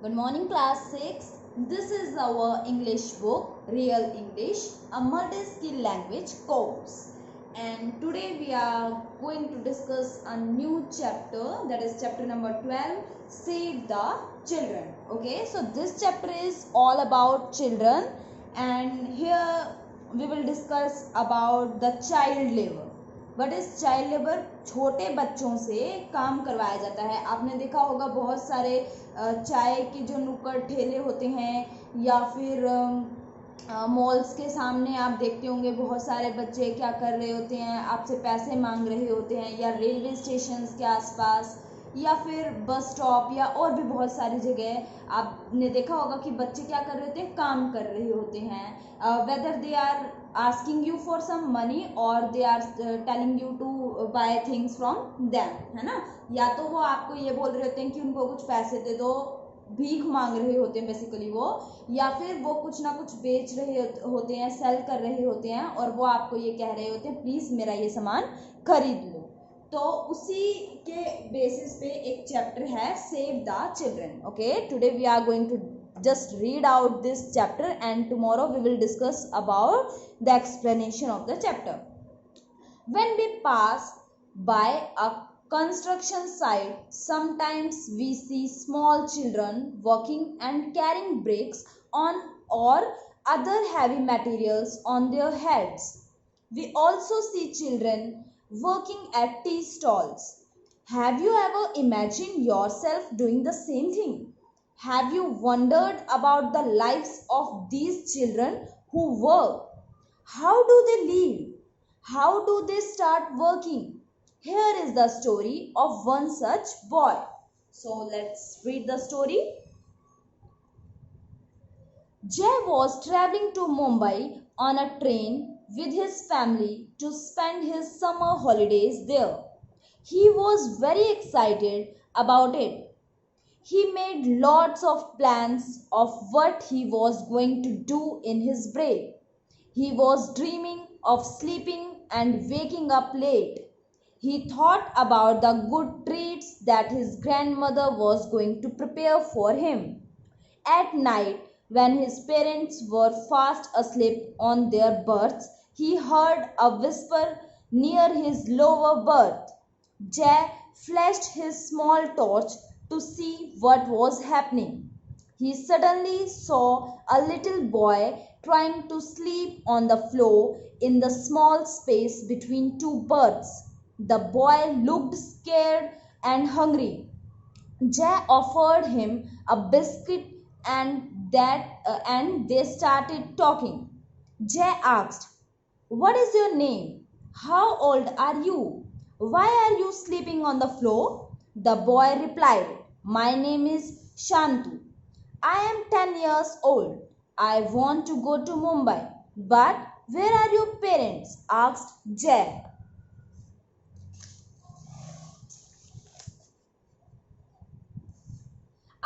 Good morning class 6. This is our English book Real English, a multi-skill language course. And today we are going to discuss a new chapter, that is chapter number 12, Save the Children. Okay, so this chapter is all about children, and here we will discuss about the child labor. What is child labour? छोटे बच्चों से काम करवाया जाता है. आपने देखा होगा बहुत सारे चाय के जो नुक्कड़ ठेले होते हैं या फिर मॉल्स के सामने आप देखते होंगे बहुत सारे बच्चे क्या कर रहे होते हैं, आपसे पैसे मांग रहे होते हैं, या रेलवे स्टेशन के आसपास या फिर बस स्टॉप या और भी बहुत सारी जगह आपने देखा होगा कि बच्चे क्या कर रहे होते हैं, काम कर रहे होते हैं. Whether they are asking you for some money or they are telling you to buy things from them, है ना. या तो वो आपको ये बोल रहे होते हैं कि उनको कुछ पैसे दे दो, भीख मांग रहे होते हैं बेसिकली वो, या फिर वो कुछ ना कुछ बेच रहे होते हैं, सेल कर रहे होते हैं और वो आपको ये कह रहे होते हैं प्लीज़ मेरा ये सामान खरीद लो. तो उसी के बेसिस पे एक चैप्टर है save the children. Okay, today we are going to just read out this chapter and tomorrow we will discuss about the explanation of the chapter. When we pass by a construction site, sometimes we see small children working and carrying bricks on or other heavy materials on their heads. We also see children working at tea stalls. Have you ever imagined yourself doing the same thing? Have you wondered about the lives of these children who work? How do they live? How do they start working? Here is the story of one such boy. So let's read the story. Jay was traveling to Mumbai on a train with his family to spend his summer holidays there. He was very excited about it. He made lots of plans of what he was going to do in his break. He was dreaming of sleeping and waking up late. He thought about the good treats that his grandmother was going to prepare for him. At night, when his parents were fast asleep on their berths, he heard a whisper near his lower berth. Jack flashed his small torch to see what was happening. He suddenly saw a little boy trying to sleep on the floor in the small space between two berths. The boy looked scared and hungry. Jay offered him a biscuit and they started talking. Jay asked, "What is your name? How old are you? Why are you sleeping on the floor?" The boy replied, "My name is Shantu. I am 10 years old. I want to go to Mumbai. But where are your parents?" asked Jay.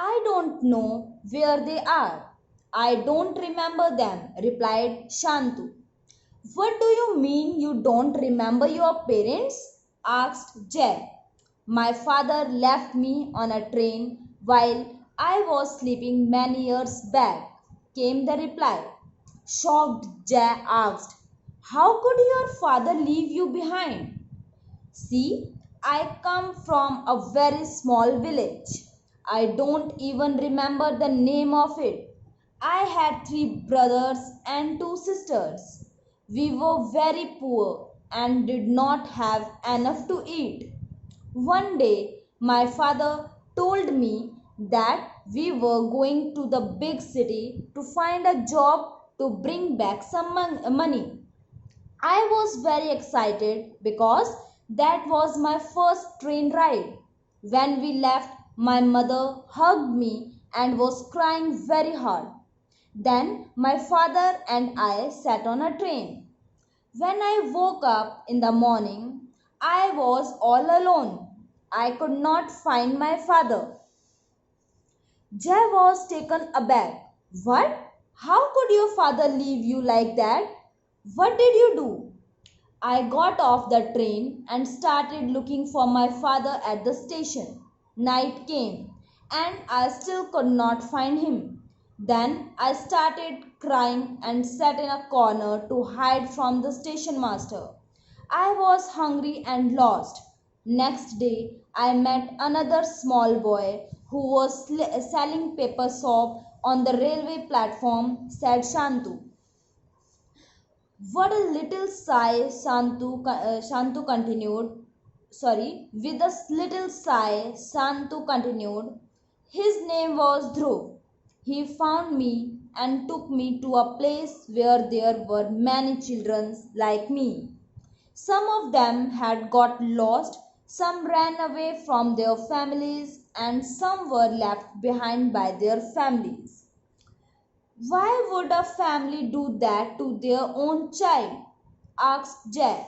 "I don't know where they are. I don't remember them," replied Shantu. "What do you mean you don't remember your parents?" asked Jay. "My father left me on a train while I was sleeping many years back," came the reply. Shocked, Jay asked, "How could your father leave you behind?" "See, I come from a very small village. I don't even remember the name of it. I had 3 brothers and 2 sisters. We were very poor and did not have enough to eat. One day, my father told me that we were going to the big city to find a job to bring back some money. I was very excited because that was my first train ride. When we left, my mother hugged me and was crying very hard. Then my father and I sat on a train. When I woke up in the morning, I was all alone. I could not find my father." Jay was taken aback. "What? How could your father leave you like that? What did you do?" "I got off the train and started looking for my father at the station. Night came and I still could not find him. Then I started crying and sat in a corner to hide from the station master. I was hungry and lost. Next day, I met another small boy who was selling paper soap on the railway platform, said Shantu. What a little sigh, Shantu continued. Sorry, with a little sigh, Shantu continued. His name was Dhruv. He found me and took me to a place where there were many children like me. Some of them had got lost, some ran away from their families, and some were left behind by their families. Why would a family do that to their own child? Asked Jay.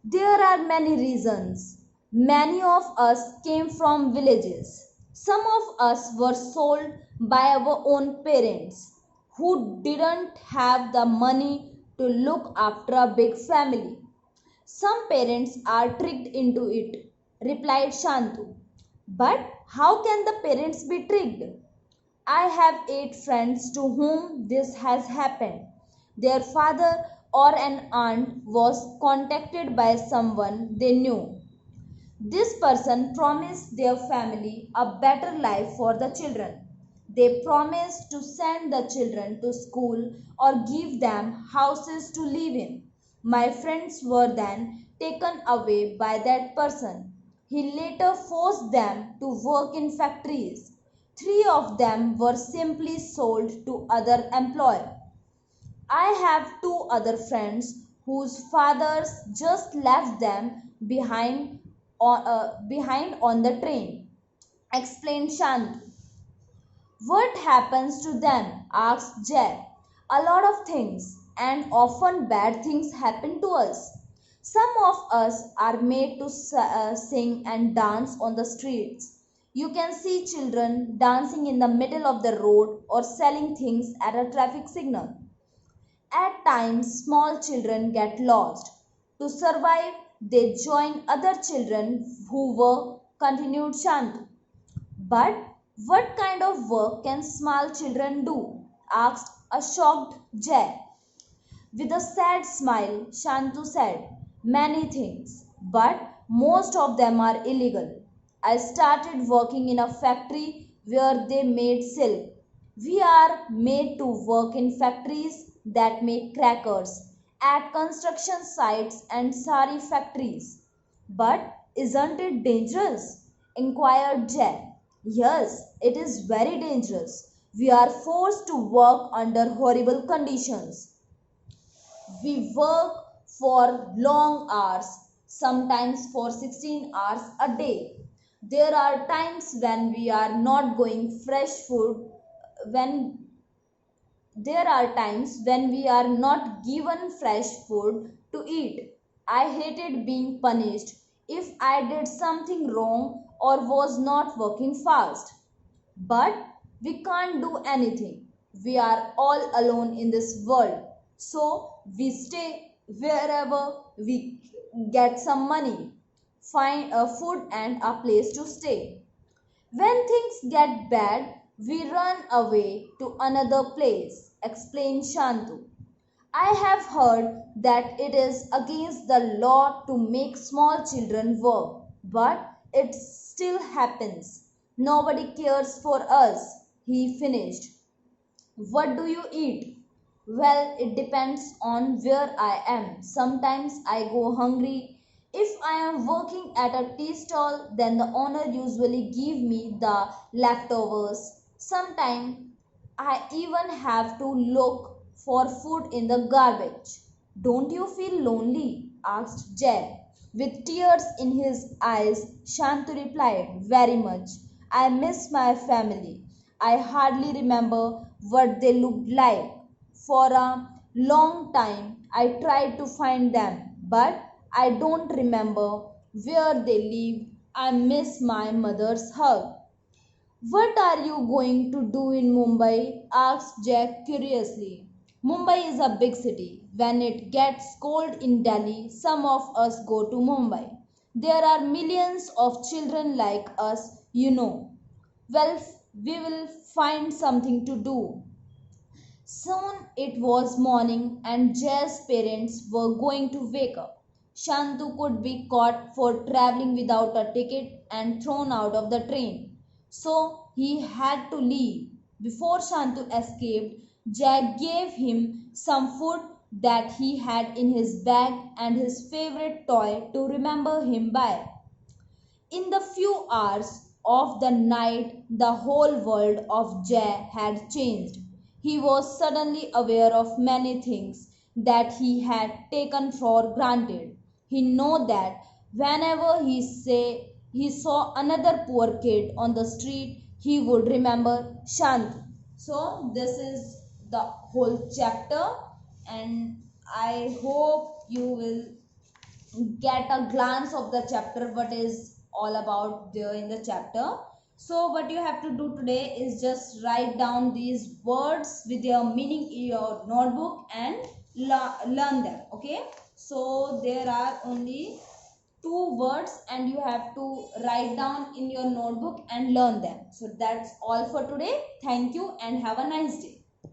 There are many reasons. Many of us came from villages. Some of us were sold by our own parents who didn't have the money to look after a big family. Some parents are tricked into it, replied Shantu. But how can the parents be tricked? I have 8 friends to whom this has happened. Their father or an aunt was contacted by someone they knew. This person promised their family a better life for the children. They promised to send the children to school or give them houses to live in. My friends were then taken away by that person. He later forced them to work in factories. 3 of them were simply sold to other employer. I have 2 other friends whose fathers just left them behind on the train, explained Shantu. What happens to them? Asked Jay. A lot of things, and often bad things happen to us. Some of us are made to sing and dance on the streets. You can see children dancing in the middle of the road or selling things at a traffic signal. At times, small children get lost. To survive, they join other children who work, continued Shantu. But what kind of work can small children do? Asked a shocked Jay. With a sad smile, Shantu said, many things, but most of them are illegal. I started working in a factory where they made silk. We are made to work in factories that make crackers, at construction sites and sari factories. But isn't it dangerous? Inquired Jay. Yes, it is very dangerous. We are forced to work under horrible conditions. We work for long hours, sometimes for 16 hours a day. There are times when we are not going fresh food, when there are times when we are not given fresh food to eat. I hated being punished if I did something wrong or was not working fast. But we can't do anything. We are all alone in this world. So we stay wherever we get some money, find a food and a place to stay. When things get bad, we run away to another place, explained Shantu. I have heard that it is against the law to make small children work, but it still happens. Nobody cares for us, he finished. What do you eat? Well, it depends on where I am. Sometimes I go hungry. If I am working at a tea stall, then the owner usually give me the leftovers. Sometimes I even have to look for food in the garbage. Don't you feel lonely? Asked Jed. With tears in his eyes, Shantu replied, very much. I miss my family. I hardly remember what they looked like. For a long time, I tried to find them, but I don't remember where they live. I miss my mother's hug. What are you going to do in Mumbai? Asked Jack curiously. Mumbai is a big city. When it gets cold in Delhi, some of us go to Mumbai. There are millions of children like us, you know. Well, we will find something to do. Soon it was morning and Jay's parents were going to wake up. Shantu could be caught for traveling without a ticket and thrown out of the train. So he had to leave. Before Shantu escaped, Jay gave him some food that he had in his bag and his favorite toy to remember him by. In the few hours of the night, the whole world of Jay had changed. He was suddenly aware of many things that he had taken for granted. He knew that whenever he saw another poor kid on the street, he would remember Shanti. So this is the whole chapter, and I hope you will get a glance of the chapter what is all about there in the chapter. So what you have to do today is just write down these words with their meaning in your notebook and learn them. Okay, so there are only two words and you have to write down in your notebook and learn them. So that's all for today. Thank you and have a nice day.